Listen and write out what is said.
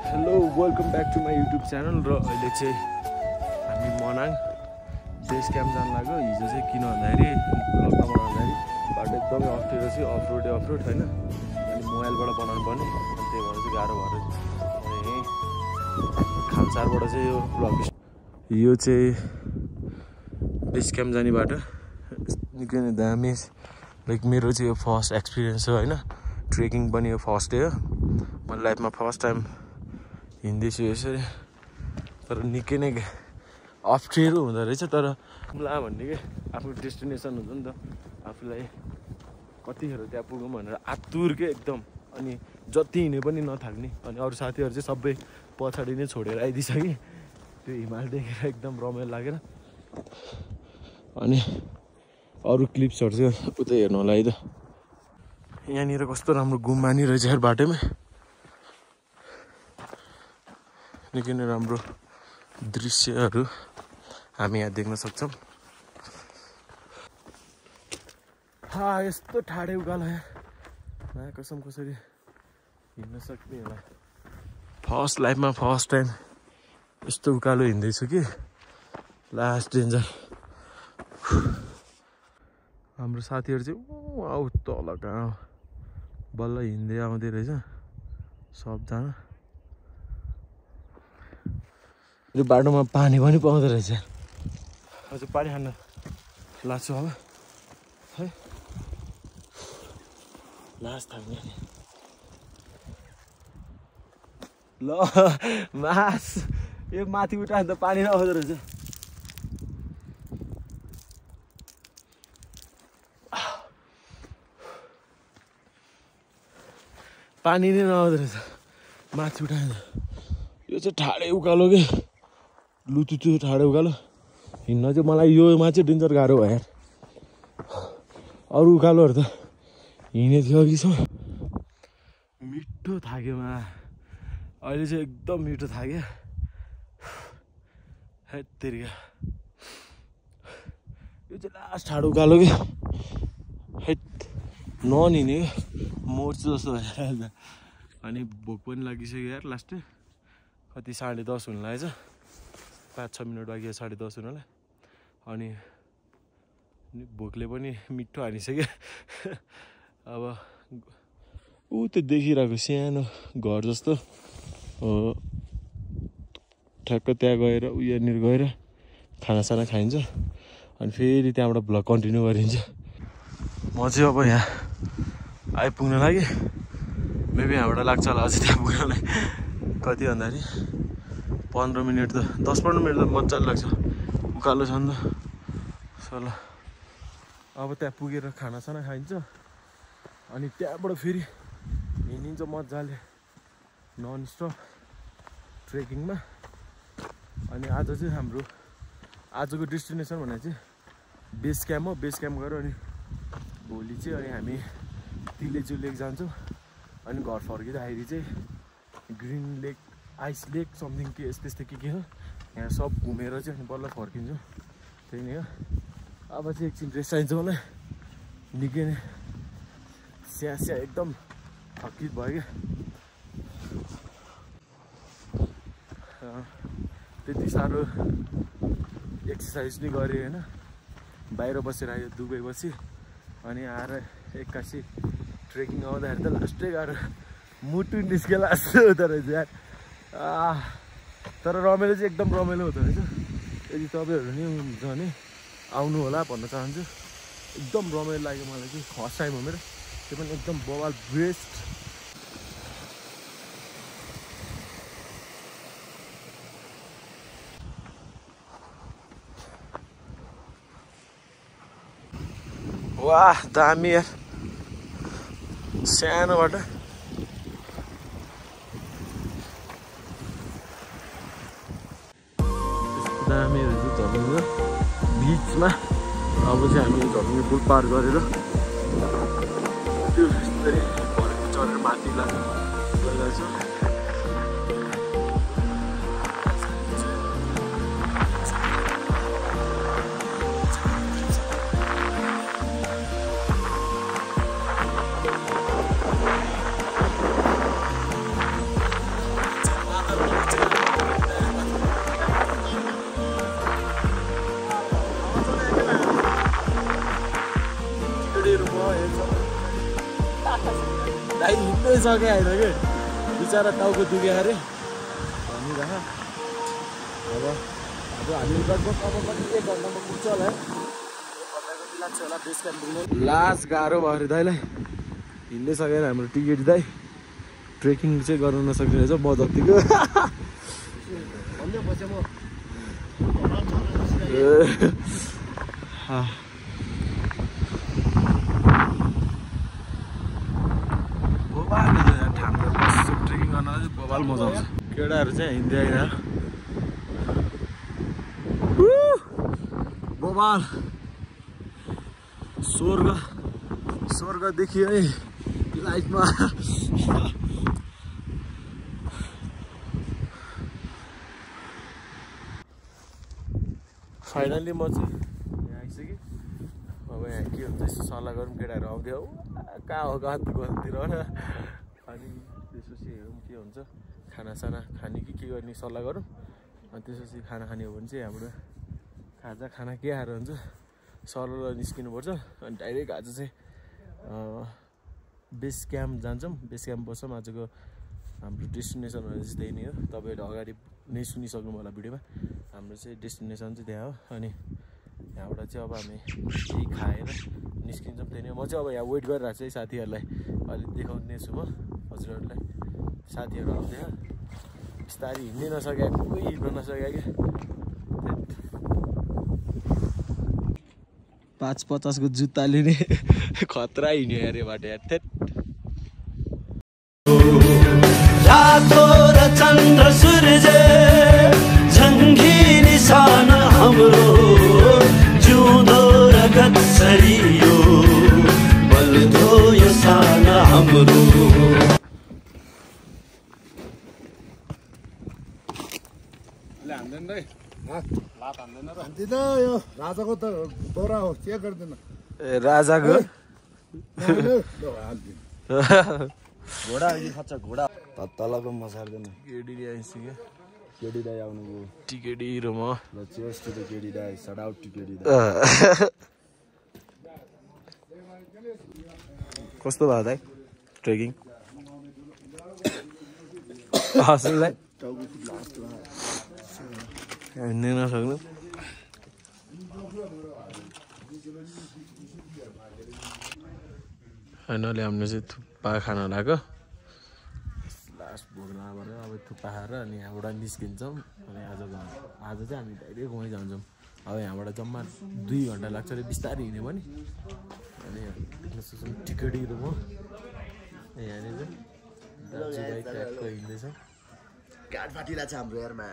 Hello welcome back to my YouTube channel. र अहिले चाहिँ हामी मनाङ बेस क्याम्प जानु लाग्यो। हिजो चाहिँ किन भन्दाखेरि लकडाउन बनाउँदाखेरि बाटो एकदमै अप्ठ्यारो चाहिँ अफरोड होइन, अनि मोबाइलबाट बनाउनु पर्ने, अनि त्यही भएर चाहिँ गाह्रो भएर यहीँ खामसारबाट चाहिँ यो ब्लग यो चाहिँ बेस क्याम्प जाने बाटो निकै नै दामी। लाइक मेरो चाहिँ यो फर्स्ट एक्सपिरियन्स हो होइन, ट्रेकिङ पनि यो फर्स्ट डे हो। मैले लाइफमा फर्स्ट टाइम हिँड्दैछु यसरी, तर निकै नै अप्ठ्यारो हुँदो रहेछ। तर मलाई भन्ने कि आफ्नो डेस्टिनेसन हुन्छ नि त, आफूलाई कतिखेर त्यहाँ पुगौँ भनेर आतुर के एकदम, अनि जति हिँडे पनि नथाक्ने। अनि अरू साथीहरू चाहिँ सबै पछाडि नै छोडेर आइदिइसके, त्यो हिमाल देखेर एकदम रमाइलो लागेर। अनि अरू क्लिप्सहरू चाहिँ उतै हेर्नु होला है त। यहाँनिर कस्तो राम्रो गुम्बा नि रहेछ यार, बाटोमा निकै नै राम्रो दृश्यहरू हामी यहाँ देख्न सक्छौँ। यस्तो ठाडे उकालो यहाँ कसम कसरी हिँड्न सक्ने होला। फर्स्ट लाइफमा फर्स्ट टाइम यस्तो उकालो हिँड्दैछु कि लास्ट डेन्जर। हाम्रो साथीहरू चाहिँ आउ तल कहाँ बल्ल हिँड्दै आउँदै रहेछ सबजना। यो बाटोमा पानी पनि पाउँदो रहेछ। हजुर पानी खान लाग्छु अब है, लास थाक्ने ल मास यो माथि उठायो भने त पानी नआउँदो रहेछ। पानी नै नआउँदो रहेछ माथि उठायो। यो चाहिँ ठाडै उकालो के लुतुतु ठाडो उकालो हिँड्न चाहिँ मलाई योमा चाहिँ डेन्जर गाह्रो भयो यार। अरू उकालोहरू त हिँडे थियो अघिसम्म मिठो थाक्यो अहिले चाहिँ एकदम मिठो थाक्यो। हेत्तेरिका यो चाहिँ लास्ट ठाडो उकालो कि हेत नहिँड्ने मोर्छु जस्तो भइरहेको। अनि भोक पनि लागिसक्यो यार। लास्ट कति 10:30 हुन लागेछ, 5-6 मिनट बाँकी 10:30 हुनलाई। अनि भोकले पनि मिठो हानिसक्यो। अब ऊ त्यो देखिरहेको सानो घर जस्तो हो, ठ्याक्क त्यहाँ गएर यहाँनिर गएर खानासाना खाइन्छ, अनि फेरि त्यहाँबाट भ्लग कन्टिन्यू गरिन्छ। म चाहिँ अब यहाँ आइपुग्न लागि मेबी यहाँबाट लाग्छ होला अझै त्यहाँ पुग्नलाई। कति भन्दाखेरि 15 मिनट त 10-15 मिनट त मजाले लाग्छ, उकालो छ नि त। ल अब त्यहाँ पुगेर खानासाना खाइन्छ, अनि त्यहाँबाट फेरि हिँडिन्छ मजाले नन स्टप ट्रेकिङमा। अनि आज चाहिँ हाम्रो आजको डेस्टिनेसन भने चाहिँ बेस क्याम्प हो। बेस क्याम्प गएर अनि भोलि चाहिँ अनि हामी तिलेचु लेक जान्छौँ। अनि घर फर्किँदाखेरि चाहिँ ग्रिन लेक, आइस लेक समथिङ के यस्तै के हो यहाँ सब घुमेर चाहिँ अनि बल्ल फर्किन्छौँ। त्यही नै हो। अब चाहिँ एकछिन रेस्ट चाहिन्छ मलाई, निकै नै स्या एकदम थकित भयो क्या। त्यति साह्रो एक्सर्साइज नि गरेँ होइन, बाहिर बसेर आयो दुबई बसी, अनि आएर एक्कासी ट्रेकिङ आउँदाखेरि त लास्टै गाह्रो मुटु निस्केला जस्तो हुँदो रहेछ यार। तर रमाइलो चाहिँ एकदम रमाइलो हुँदो रहेछ। यदि तपाईँहरू नि हुन्छ भने आउनु होला भन्न चाहन्छु। एकदम रमाइलो लाग्यो मलाई चाहिँ, फर्स्ट टाइम हो मेरो, त्यो पनि एकदम बवाल बेस्ट। वाह दामी यार, सानोबाट दामीहरू चाहिँ झर्नु बिचमा। अब चाहिँ हामी झर्नु पुल पार गरेर त्यो यस्तै भरेको चढेर माथि गइरहेछौँ। हिँड्नै सके होइन कि बिचरा टाउको दुखे अरे भनिरह अब हामी लगभग अब पनि 1 घन्टामा पुग्छ होला है लाग्छ होला बेस क्याम्प पुग्नु लास्ट गाह्रो भयो अरे दाइलाई हिँड्नै सकेन हाम्रो टिकट दाइ ट्रेकिङ चाहिँ गर्न नसक्ने रहेछ म जतिको ट्रेकिङ गर्न चाहिँ बबाल मजा आउँछ केटाहरू चाहिँ हिँड्दै आइरह बबाल स्वर्ग देखियो है लाइफमा फाइनली म चाहिँ यहाँ आइसकेँ अब यहाँ के हुन्छ यसो सल्लाह गरौँ केटाहरू आउँदै हो कहाँ हो गतिर होइन अनि त्यसपछि हेरौँ के हुन्छ खानासाना खाने कि के गर्ने सल्लाह गरौँ अनि त्यसपछि खाना खाने हो भने चाहिँ हाम्रो खाना के आएर हुन्छ सरल निस्किनुपर्छ अनि डाइरेक्ट आज चाहिँ बेस क्याम्प जान्छौँ बेस क्याम्प बस्छौँ आजको हाम्रो डेस्टिनेसनहरू चाहिँ त्यही नै हो तपाईँहरू अगाडि नै सुनिसक्नु होला भिडियोमा हाम्रो चाहिँ डेस्टिनेसन चाहिँ त्यहाँ हो अनि यहाँबाट चाहिँ अब हामी केही खाएर निस्किन्छौँ त्यही नै म चाहिँ अब यहाँ वेट गरिरहेको छु है साथीहरूलाई अलिक देखाउने छु म हजुरहरूलाई साथीहरू आउँदैन बिस्तारै हिँड्नै नसके कोही हिँड्न नसके क्या 550 को जुत्ता लिने खतरा हिँड्यो अरे बाटो यार थेट रातो र चन्द्र सूर्य झङ्गी निशान हाम्रो जिउँदो र गत्सरियो बल्दो यो सान हाम्रो यो राजाको त दौरा हो के गर्दैन राजाको घोडा अहिले खच्छ घोडा तलको मसार्दैन केडी आइसक्यो केडी दाइ आउनुभयो टिकेडी र म ल चेयर्स टु द केडी दाइ शट आउट टु केडी दाइ कस्तो भयो दाइ ट्रेकिङ हस्नुलाई हिँड्नै नसक्नु फाइनली हामीले चाहिँ थुक्पा खान लाग्यो लास्ट भोग लगाएर अब थुक्पा खाएर अनि यहाँबाट निस्किन्छौँ अनि आज चाहिँ हामी डाइरेक्ट वहीँ जान्छौँ अब यहाँबाट जम्मा 2 घन्टा लाग्छ अरे बिस्तारै हिँड्यो भने अनि टिकटहरू म यहाँनिर दाजुभाइ ट्याक्क हिँड्दैछ काठ फाटिरहेको छ हाम्रो यारमा